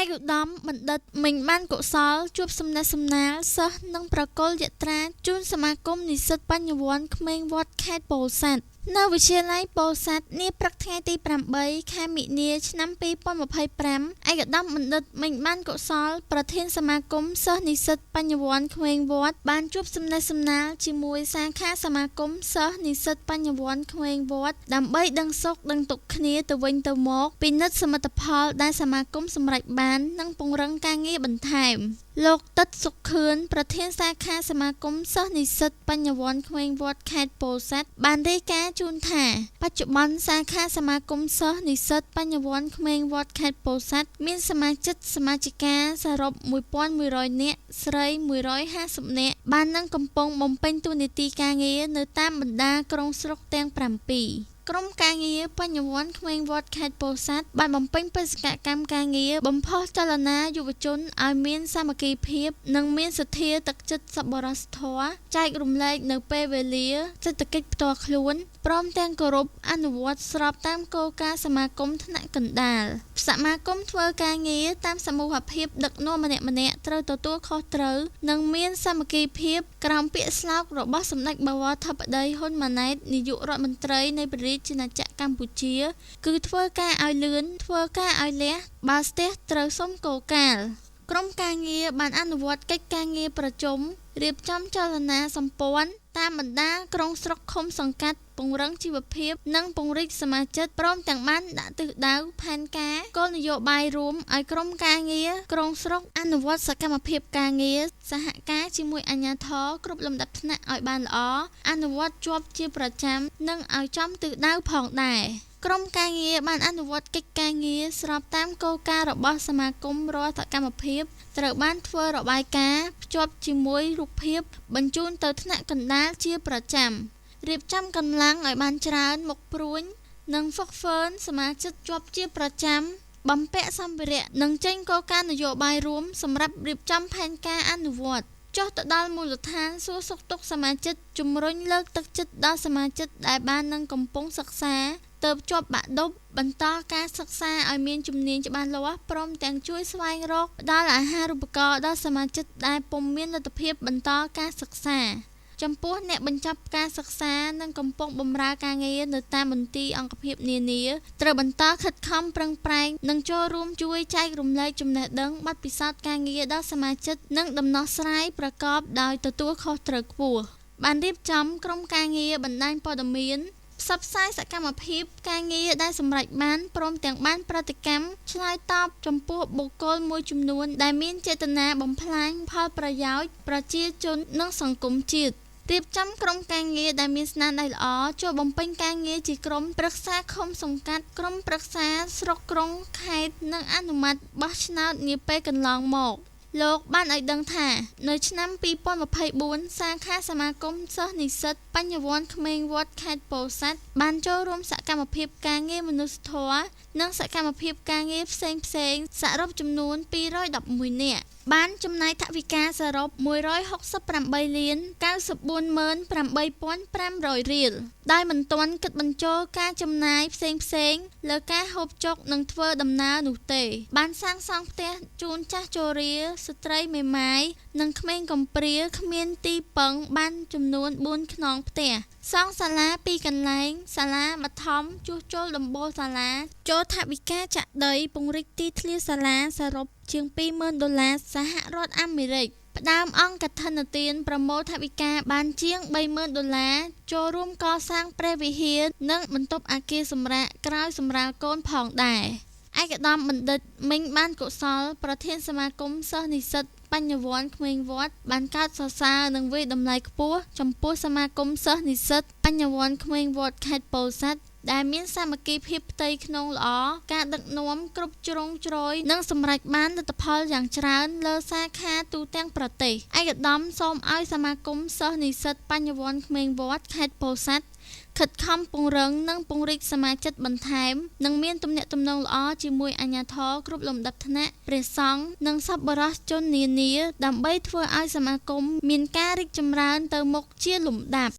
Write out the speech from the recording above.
ឯកឧត្តមបណ្ឌិតមិញបានកុសលជួបសំណេះសំណាលសិស្សនិងប្រគល់យត្រាជូនសមាគមនិស្សិតបញ្ញវន្តក្មេងវត្តខេត្តពោធិ៍សាត់នៅវិទ្យាល័យពោធិ៍សាត់នាព្រឹកថ្ងៃទី8 ខែមិនិនាឆ្នាំ2025ឯកឧត្តមបណ្ឌិតមិញបានកុសលប្រធានសមាគមសិស្សនិស្សិតបញ្ញវន្តក្មេងវត្តបានជួបសំណេះសំណាលជាមួយសាខាសមាគមសិស្សនិស្សិតបញ្ញវន្តក្មេងវត្តដើម្បីដឹងសុខដឹងទុក្ខគ្នាទៅវិញទៅមកពិនិត្យសមិទ្ធផលដែលសមាគមសម្រេចបាននិងពង្រឹងការងារបន្ថែមលោកតិតសុខខឿនប្រធានសាខាសមាគមសិស្សនិស្សិតបញ្ញវន្តក្មេងវត្តខេត្តពោធិ៍សាត់បានរាយការណ៍ជូនថាបច្ចុប្បន្នសាខាសមាគមសិស្សនិស្សិតបញ្ញវន្តក្មេងវត្តខេត្តពោធិ៍សាត់មានសមាជិកសមាជិកាសរុប 1100 នាក់ស្រី150នាក់បាននឹងកំពុងបំពេញតួនាទីការងារនៅតាមបណ្ដាក្រុងស្រុកទាំង7ក្រុមការងារបញ្ញវន្តក្មេងវត្តខេត្តពោធិ៍សាត់បានបំពេញបេសកកម្មការងារបំផុសចលនាយុវជនឲ្យមានសាមគ្គីភាពនិងមានសទ្ធាទឹកចិត្តសប្បុរសធម៌ចែករំលែកនៅពេលវេលាសេដ្ឋកិច្ចផ្ទាល់ខ្លួនព្រមទាំងគោរពអនុវត្តស្របតាមគោលការណ៍សមាគមថ្នាក់កណ្ដាលសមាគមធ្វើការងារតាមសមូហភាពដឹកនាំម្នាក់ៗត្រូវទទួលខុសត្រូវនិងមានសាមគ្គីភាពក្រោមពាក្យស្លោករបស់សម្ដេចបវរធិបតីហ៊ុនម៉ាណែតនាយករដ្ឋមន្ត្រីនៃព្រះរាជាណាចក្រកម្ពុជាគឺធ្វើការឲ្យលឿនធ្វើការឲ្យលះបើស្ទះត្រូវសុំគោលការណ៍ក្រុមការងារបានអនុវត្តកិច្ចការងារប្រជុំរៀបចំចលនាសម្ព័ន្ធតាមបណ្ដាក្រុងស្រុកឃុំសង្កាត់ពង្រឹងជីវភាពនិងពង្រីកសមាជិកព្រមទាំងបានដាក់ទិសដៅផែនការគោលនយោបាយរួមឲ្យក្រុមការងារក្រុងស្រុកអនុវត្តសកម្មភាពការងារសហការជាមួយអាជ្ញាធរគ្រប់លំដាប់ថ្នាក់ឲ្យបានល្អអនុវត្តជាប់ជាប្រចាំនិងឲ្យចំទិសដៅផងដែរក្រុមការងារបានអនុវត្តកិច្ចការងារស្របតាមគោលការណ៍របស់សមាគមរាល់សកម្មភាពត្រូវបានធ្វើរបាយការណ៍ភ្ជាប់ជាមួយរូបភាពបញ្ជូនទៅថ្នាក់កណ្ដាលជាប្រចាំរៀបចំកម្លាំងឲ្យបានច្រើនមុខព្រួញនិងហ្វឹកហ្វឺនសមាជិកជាប់ជាប្រចាំបំពាក់សម្ភារៈនិងចេញគោលការណ៍នយោបាយរួមសម្រាប់រៀបចំផែនការអនុវត្តចុះទៅដល់មូលដ្ឋានសួរសុខទុក្ខសមាជិកជំរុញលើកទឹកចិត្តដល់សមាជិកដែលបាននឹងកំពុងសិក្សាទើបជាប់បាក់ឌុបបន្តការសិក្សាឲ្យមានជំនាញច្បាស់លាស់ព្រមទាំងជួយស្វែងរកផ្ដល់អាហារូបករណ៍ដល់សមាជិកដែលពុំមានលទ្ធភាពបន្តការសិក្សាចំពោះអ្នកបញ្ចប់ការសិក្សានិងកំពុងបម្រើការងារនៅតាមមន្ទីរអង្គភាពនានាត្រូវបន្តខិតខំប្រឹងប្រែងនិងចូលរួមជួយចែករំលែកចំណេះដឹងបទពិសោធន៍ការងារដល់សមាជិកនិងដំណោះស្រាយប្រកបដោយទទួលខុសត្រូវខ្ពស់បានរៀបចំក្រុមការងារបណ្ដាញព័ត៌មានផ្សព្វផ្សាយសកម្មភាពការងារដែលសម្រេចបានព្រមទាំងបានប្រតិកម្មឆ្លើយតបចំពោះបុគ្គលមួយចំនួនដែលមានចេតនាបំផ្លាញផលប្រយោជន៍ប្រជាជននិងសង្គមជាតិរៀបចំក្រុមការងារដែលមានស្នាដៃល្អចូលបំពេញការងារជាក្រុមប្រឹក្សាឃុំសង្កាត់ក្រុមប្រឹក្សាស្រុកក្រុងខេត្តនិងអនុម័តបោះឆ្នោតនាពេលកន្លងមកលោកបានឲ្យដឹងថានៅឆ្នាំ2024សាខាសមាគមសិស្សនិស្សិតបញ្ញវន្តក្មេងវត្តខេត្តពោធិ៍សាត់បានចូលរួមសកម្មភាពការងារមនុស្សធម៌និងសកម្មភាពការងារផ្សេងៗសរុបចំនួន211នាក់បានចំណាយថវិកាសរុប168លាន948500រៀលដោយមិនទាន់គិតបញ្ចូលការចំណាយផ្សេងៗលើការហូបចុកនិងធ្វើដំណើរនោះទេបានសាងសង់ផ្ទះជូនចាស់ជរាស្ត្រីមេម៉ាយនិងក្មេងកំព្រាគ្មានទីពឹងបានចំនួន4ខ្នងផ្ទះសង់សាលា2កន្លែងសាលាបឋមជួសជុលដំបូលសាលាចូលថវិកាចាក់ដីពង្រីកទីធ្លាសាលាសរុបជាង$20,000សហរដ្ឋអាមេរិកផ្ដើមអង្គកឋិនទានប្រមូលថវិកាបានជាង$30,000ចូលរួមកសាងព្រះវិហារនិងបន្ទប់អគារសម្រាកក្រោយសម្រាលកូនផងដែរឯកឧត្តមបណ្ឌិតមិញបានកុសលប្រធានសមាគមសិស្សនិស្សិតបញ្ញវន្តក្មេងវត្តបានកោតសរសើរនិងវាយតម្លៃខ្ពស់ចំពោះសមាគមសិស្សនិស្សិតបញ្ញវន្តក្មេងវត្តខេត្តពោធិ៍សាត់ដែលមានសាមគ្គីភាពផ្ទៃក្នុងល្អការដឹកនាំគ្រប់ជ្រុងជ្រោយនិងសម្រេចបានលទ្ធផលយ៉ាងច្រើនលើសាខាទូទាំងប្រទេសឯកឧត្តមសូមឲ្យសមាគមសិស្សនិស្សិតបញ្ញវន្តក្មេងវត្តខេត្តពោធិ៍សាត់ខិតខំពង្រឹងនិងពង្រីកសមាជិកបន្ថែមនិងមានទំនាក់ទំនងល្អជាមួយអាជ្ញាធរគ្រប់លំដាប់ថ្នាក់ព្រះសង្ឃនិងសប្បុរសជននានាដើម្បីធ្វើឲ្យសមាគមមានការរីកចម្រើនទៅមុខជាលំដាប់